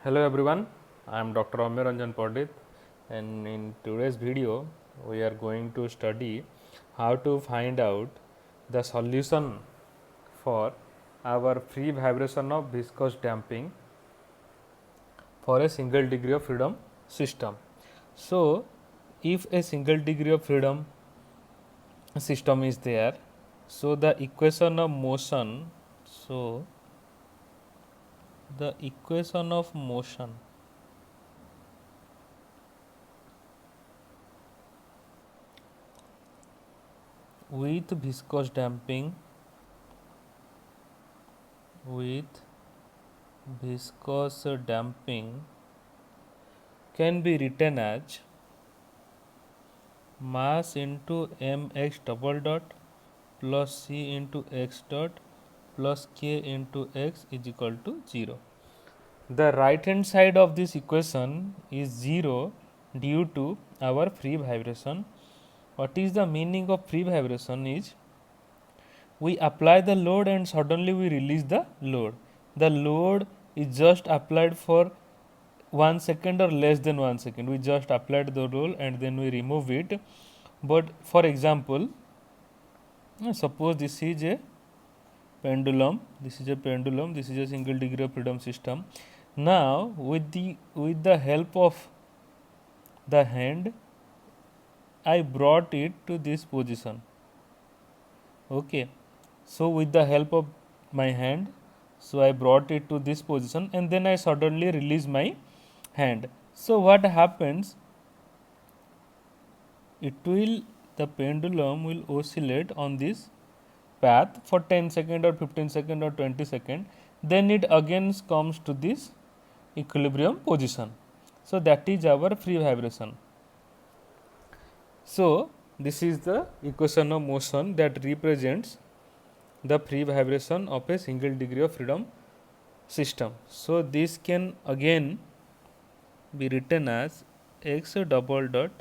Hello everyone, I am Dr. Amir Ranjan Pandit, and in today's video we are going to study how to find out the solution for our free vibration of viscous damping for a single degree of freedom system. So, if a single degree of freedom system is there, so the equation of motion, so the equation of motion with viscous damping with viscous damping can be written as mass into mx double dot plus c into x dot plus k into x is equal to 0. The right hand side of this equation is 0 due to our free vibration. What is the meaning of free vibration is we apply the load and suddenly we release the load. The load is just applied for 1 second or less than 1 second. We just applied the load and then we remove it. But for example, suppose this is a pendulum, this is a single degree of freedom system. Now with the help of the hand, I brought it to this position. Okay, so with the help of my hand, so I brought it to this position and then I suddenly release my hand. So what happens, the pendulum will oscillate on this path for 10 second or 15 second or 20 second, then it again comes to this equilibrium position. So that is our free vibration. So this is the equation of motion that represents the free vibration of a single degree of freedom system. So this can again be written as x double dot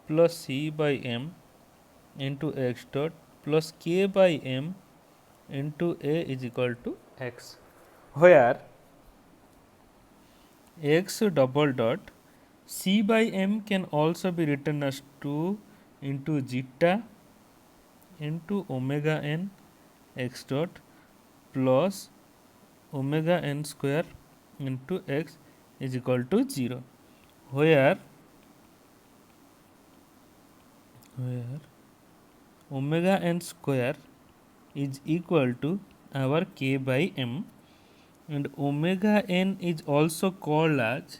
plus c by m into x dot plus k by m into a is equal to x, where x double dot c by m can also be written as 2 into zeta into omega n x dot plus omega n square into x is equal to 0, where omega n square is equal to our k by m, and omega n is also called as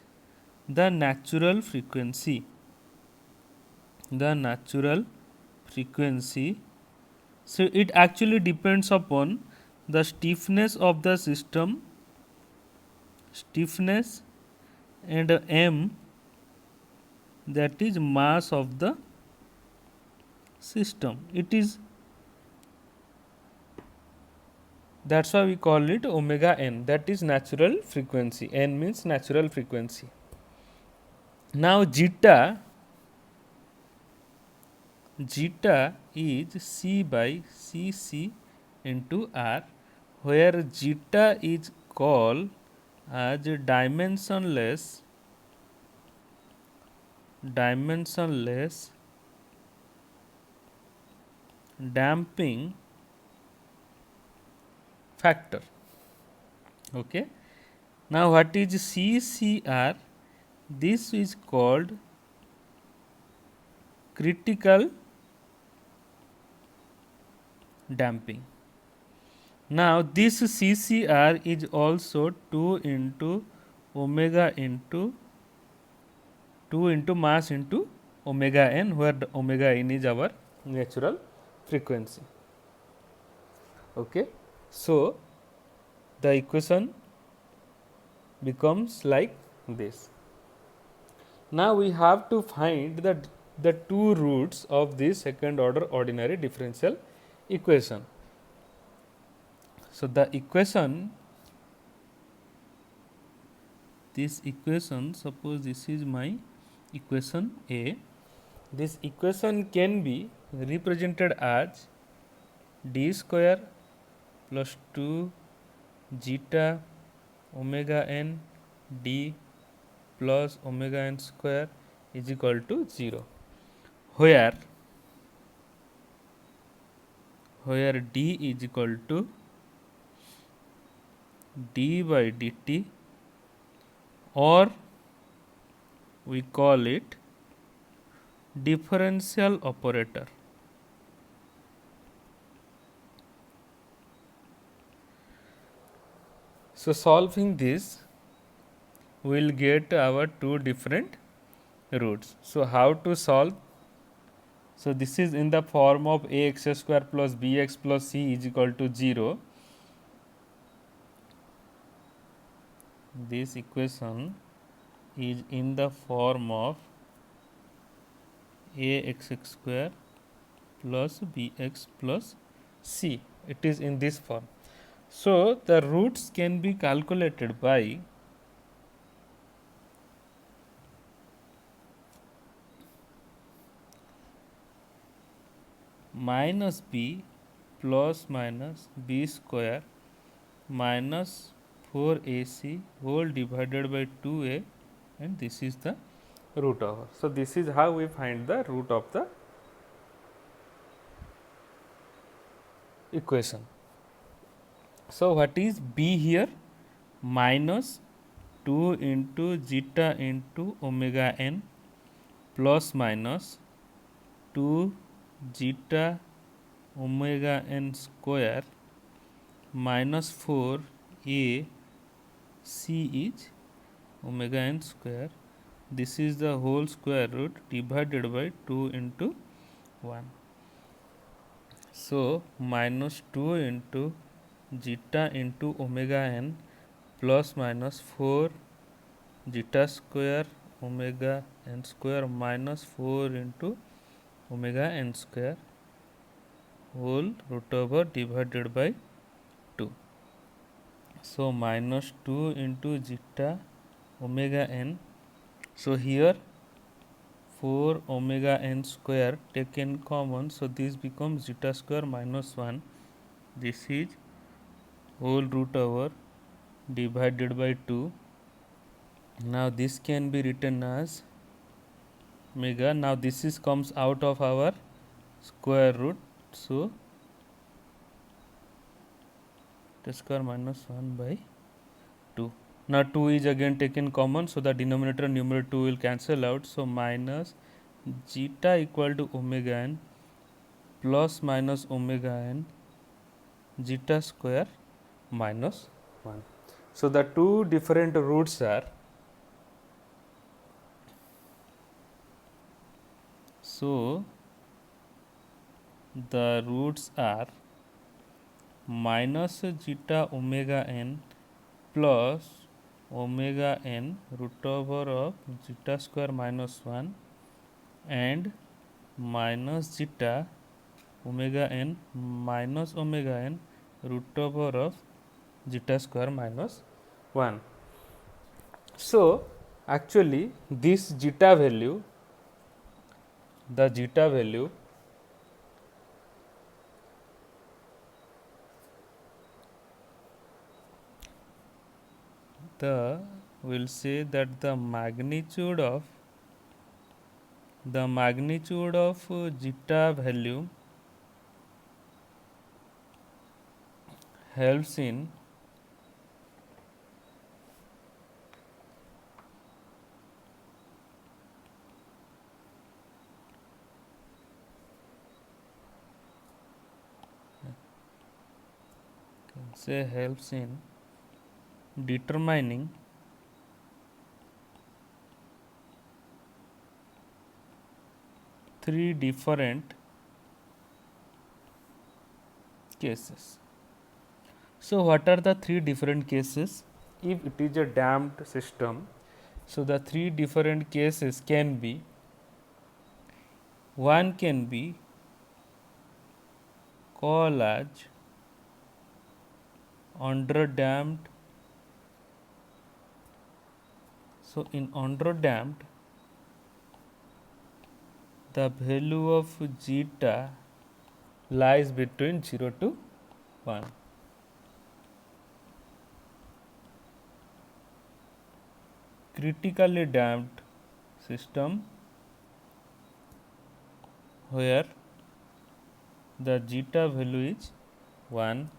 the natural frequency. The natural frequency. So it actually depends upon the stiffness of the system, stiffness, and m, that is mass of the system. It is, that's why we call it omega n, that is natural frequency. N means natural frequency. Now zeta is c by cc into r, where zeta is called as dimensionless damping factor. Okay. Now what is CCR? This is called critical damping. Now this CCR is also 2 into omega into 2 into mass into omega n, where the omega n is our natural frequency. Okay. So the equation becomes like this. Now we have to find the two roots of this second order ordinary differential equation. So the equation, this equation, suppose this is my equation A. This equation can be represented as d square plus 2 zeta omega n d plus omega n square is equal to 0, where d is equal to d by dt, or we call it differential operator. So solving this, we will get our two different roots. So how to solve? So this is in the form of ax square plus bx plus c is equal to 0. This equation is in the form of ax square plus bx plus c. It is in this form. So the roots can be calculated by minus b plus minus b square minus 4ac whole divided by 2a, and this is the root over. So this is how we find the root of the equation. So what is b here? Minus 2 into zeta into omega n plus minus 2 zeta omega n square minus 4 a c is omega n square. This is the whole square root divided by 2 into 1. So minus 2 into zeta into omega n plus minus 4 zeta square omega n square minus 4 into omega n square whole root over divided by 2. So minus 2 into zeta omega n. So here 4 omega n square taken common, so this becomes zeta square minus 1. This is whole root over divided by 2. Now this can be written as omega. Now this is comes out of our square root, so zeta square minus 1 by 2. Now 2 is again taken common, so the denominator and numerator 2 will cancel out. So minus zeta equal to omega n plus minus omega n zeta square minus 1. So the two different roots are, so the roots are minus zeta omega n plus omega n root over of zeta square minus 1 and minus zeta omega n minus omega n root over of zeta square minus 1. So actually this zeta value, the zeta value will say that the magnitude of zeta value helps in determining three different cases. So what are the three different cases? If it is a damped system, so the three different cases can be, one can be called as under damped. So in under damped, the value of zeta lies between 0 to 1. critically damped system where the zeta value is 1,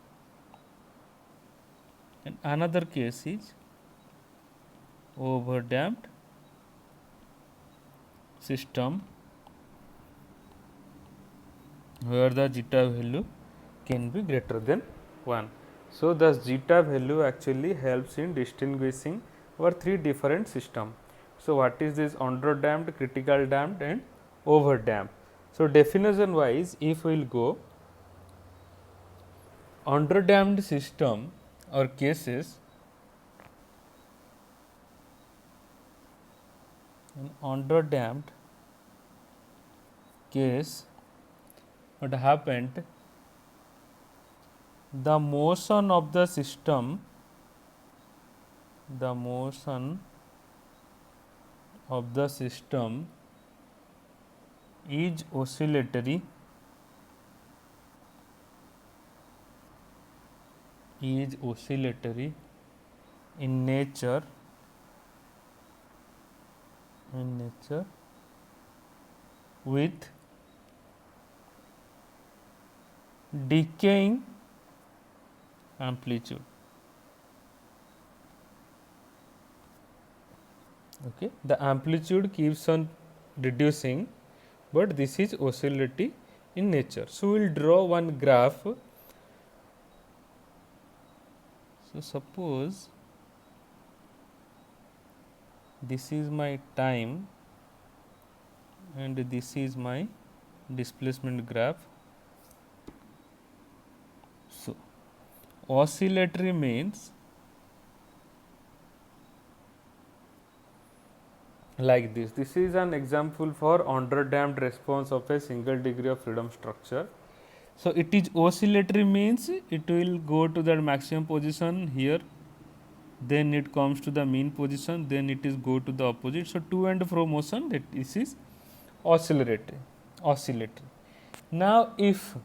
and another case is over damped system where the zeta value can be greater than 1. So, the zeta value actually helps in distinguishing our three different systems. So, what is this under damped, critical damped and over damped? So, definition wise, if we will go under damped system or cases, in under damped case, what happened, the motion of the system, the motion of the system is oscillatory, in nature, with decaying amplitude. Okay, the amplitude keeps on reducing, but this is oscillatory in nature. So, we will draw one graph. So, suppose this is my time and this is my displacement graph. So, oscillatory means like this. This is an example for under damped response of a single degree of freedom structure. So, it is oscillatory means it will go to the maximum position here, then it comes to the mean position, then it is go to the opposite. So, to and fro motion, that this is oscillatory. Now, if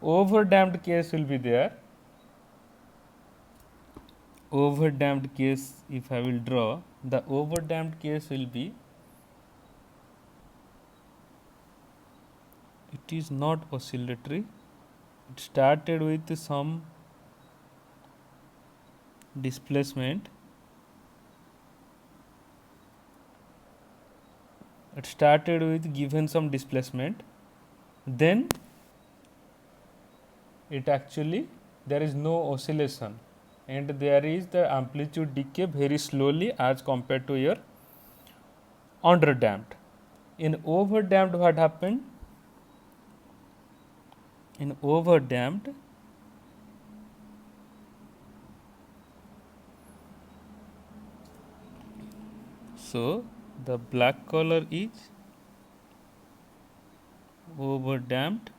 over damped case will be there, over damped case, if I will draw, the over damped case will be, it is not oscillatory, it started with some displacement, it started with given some displacement, then it actually there is no oscillation and there is the amplitude decay very slowly as compared to your under damped. In over damped, what happened? In over damped, so the black color is over damped,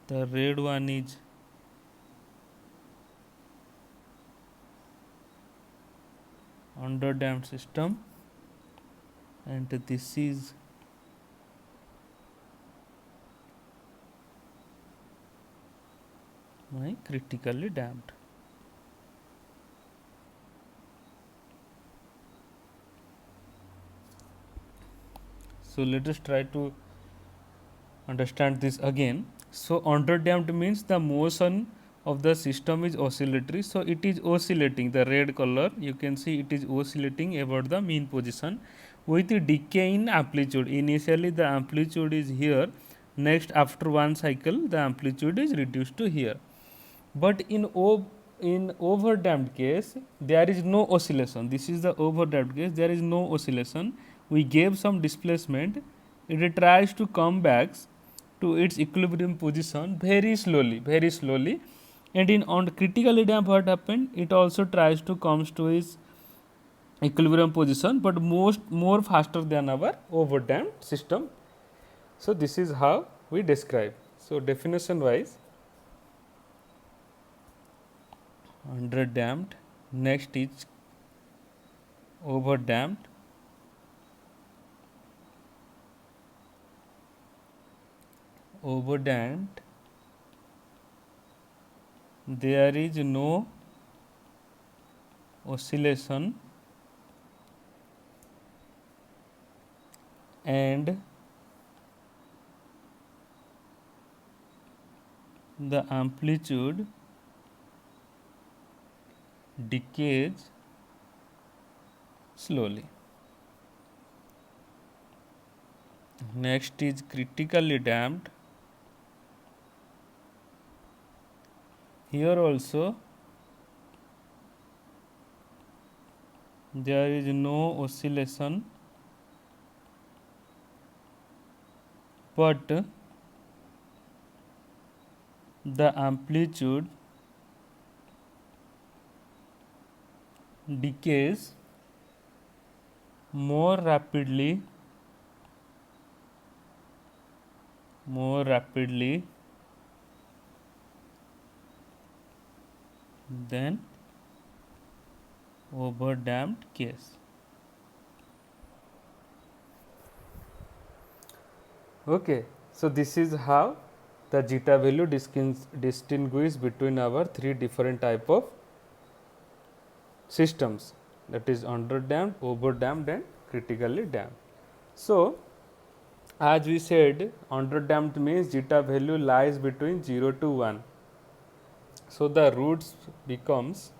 the red one is under damped system, and this is my critically damped. So, let us try to understand this again. So, under damped means the motion of the system is oscillatory. So, it is oscillating, the red color you can see it is oscillating about the mean position with decay in amplitude. Initially the amplitude is here, next after one cycle the amplitude is reduced to here. But in over damped case there is no oscillation. This is the over damped case, there is no oscillation. We gave some displacement, it tries to come back to its equilibrium position very slowly, and in on critically damped, what happened, it also tries to comes to its equilibrium position, but more faster than our over damped system. So, this is how we describe. So, definition wise, under damped, next is over damped, there is no oscillation and the amplitude decays slowly. Next is critically damped. Here also there is no oscillation, but the amplitude decays more rapidly than over damped case. Okay, so this is how the zeta value distinguish between our three different type of systems, that is under damped, over damped and critically damped. So as we said, under damped means zeta value lies between 0 to 1. So the roots becomes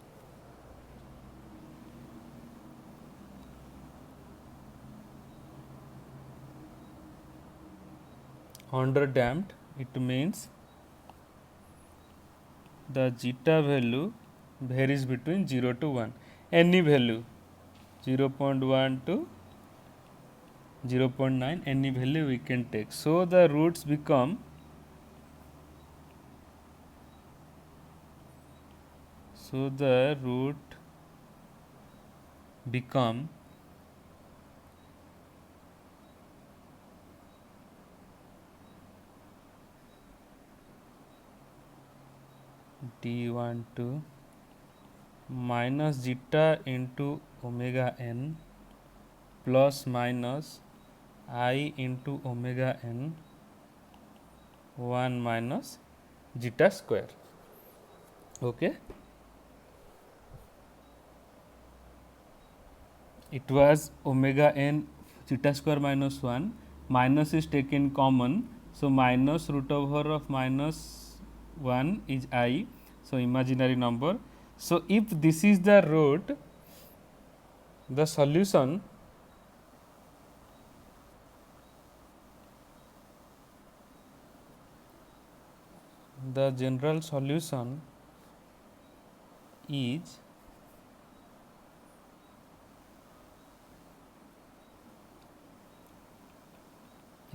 under damped, it means the zeta value varies between 0 to 1, any value 0.1 to 0.9, any value we can take. So the roots become d12 minus zeta into omega n plus minus I into omega n 1 minus zeta square. Okay, it was omega n zeta square minus 1, minus is taken common, so minus root over of minus 1 is I, so imaginary number. So if this is the root, the solution the general solution is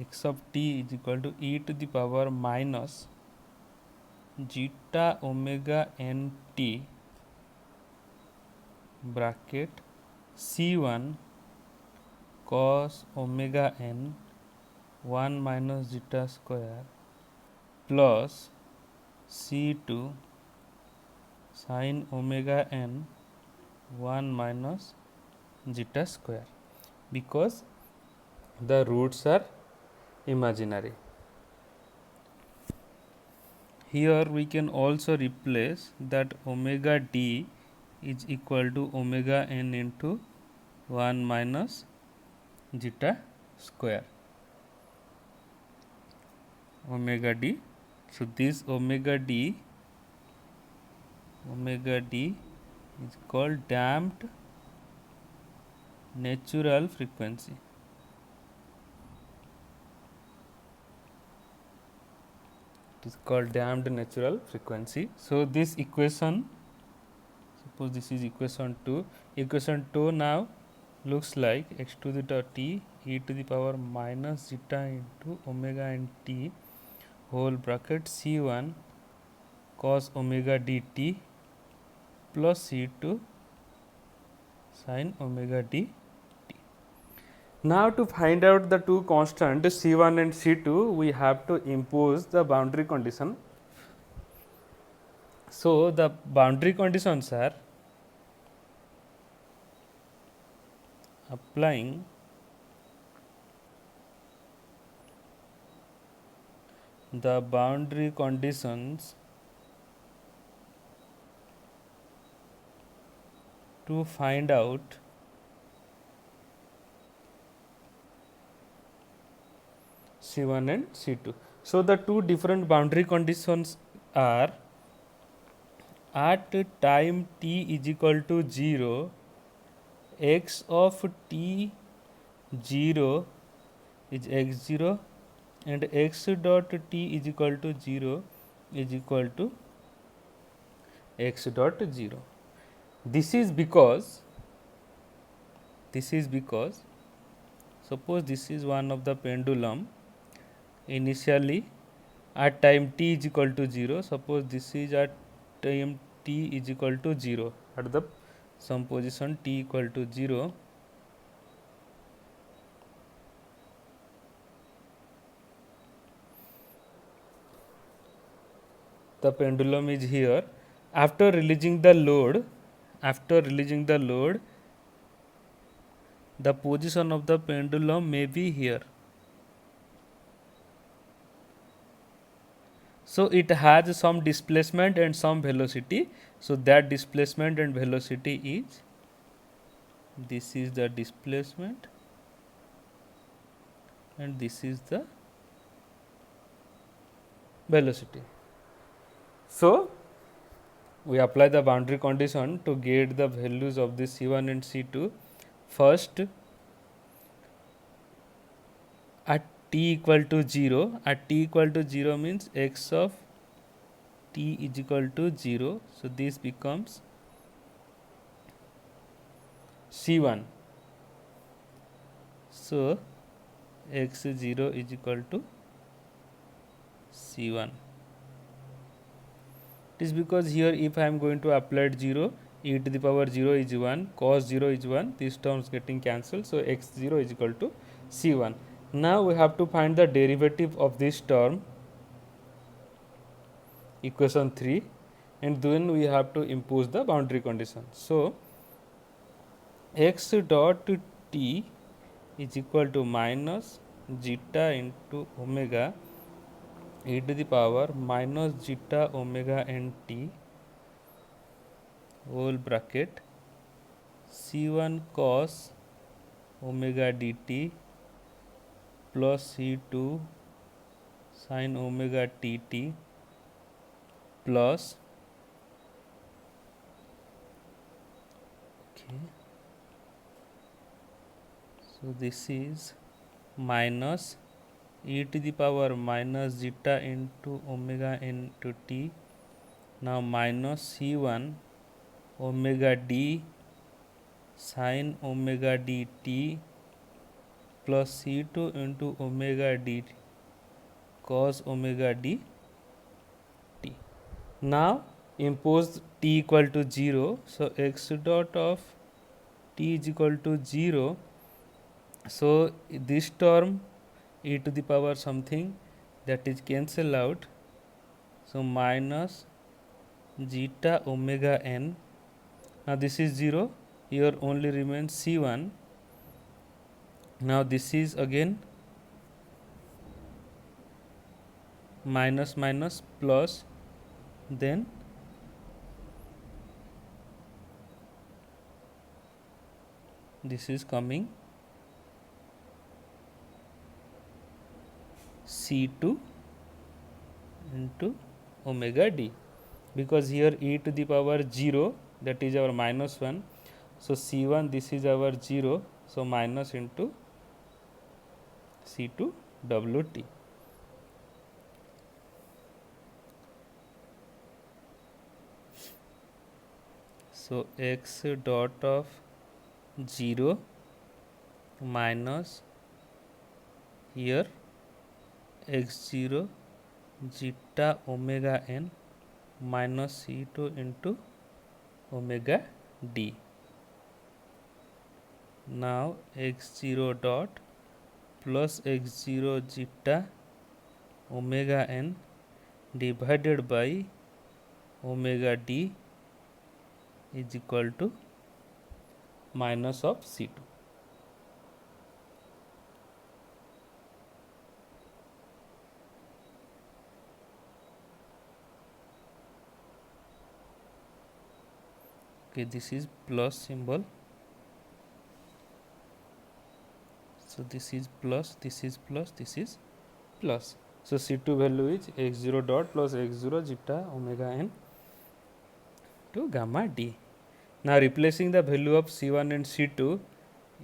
x of t is equal to e to the power minus zeta omega n t bracket c1 cos omega n 1 minus zeta square plus c2 sin omega n 1 minus zeta square, because the roots are imaginary. Here we can also replace that omega d is equal to omega n into 1 minus zeta square omega d. So this omega d is called damped natural frequency. It is called damped natural frequency. So this equation, suppose this is equation 2. Equation 2 now looks like x to the t e to the power minus zeta into omega n t whole bracket c1 cos omega dt plus c2 sin omega dt. Now to find out the two constants c1 and c2, we have to impose the boundary condition. So the boundary conditions are applying the boundary conditions to find out C1 and C2. So the two different boundary conditions are at time t is equal to 0, x of t 0 is x0 and x dot t is equal to 0 is equal to x dot 0. This is because suppose this is one of the pendulum initially at time t is equal to 0. Suppose this is at time t is equal to 0 at the some position t equal to 0. The pendulum is here. After releasing the load, the position of the pendulum may be here. So it has some displacement and some velocity. So that displacement and velocity is, this is the displacement and this is the velocity. So we apply the boundary condition to get the values of the C1 and C2. First, at t equal to 0, at t equal to 0 means x of t is equal to 0. So this becomes C1. So x0 is equal to C1. It is because here if I am going to apply 0, e to the power 0 is 1, cos 0 is 1, these terms getting cancelled. So x0 is equal to C1. Now we have to find the derivative of this term, equation 3, and then we have to impose the boundary condition. So x dot t is equal to minus zeta into omega e to the power minus zeta omega n t whole bracket C1 cos omega dt plus C2 sin omega tt plus so this is minus e to the power minus zeta into omega n to t. Now minus C1 omega d sin omega dt plus C2 into omega d cos omega d t. Now impose t equal to 0. So x dot of t is equal to 0. So this term e to the power something that is cancel out. So minus zeta omega n. Now this is 0. Here only remains C1. Now this is again minus minus plus, then this is coming C2 into omega d, because here e to the power 0, that is our minus 1. So C1, this is our 0. So minus into C2 wt. So x dot of 0 minus here x0 zeta omega n minus C2 into omega d. Now x0 dot plus x0 zeta omega n divided by omega d is equal to minus of C2. Okay, this is plus symbol. So this is plus, this is plus, this is plus. So C2 value is x0 dot plus x0 zeta omega n to gamma d. Now replacing the value of C1 and C2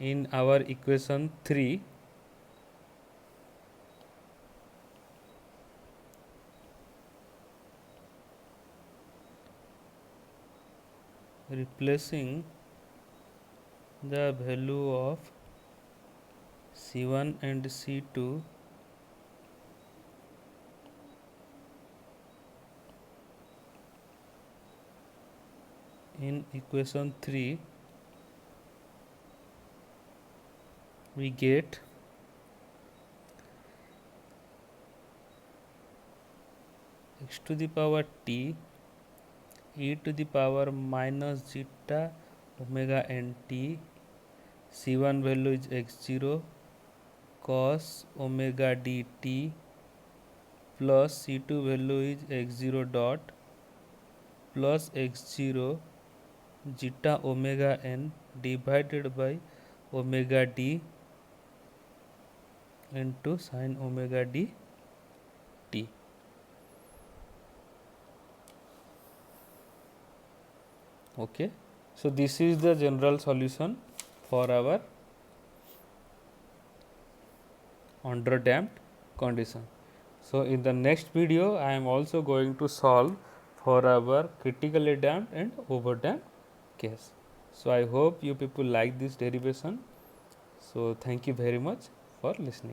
in our equation 3, replacing the value of C1 and C2 in equation 3, we get x to the power t e to the power minus zeta omega n t. C1 value is x0 cos omega dt plus C2 value is x0 dot plus x0 zeta omega n divided by omega d into sin omega d t. Okay, so this is the general solution for our under damped condition. So in the next video I am also going to solve for our critically damped and over damped case. So I hope you people like this derivation. So thank you very much for listening.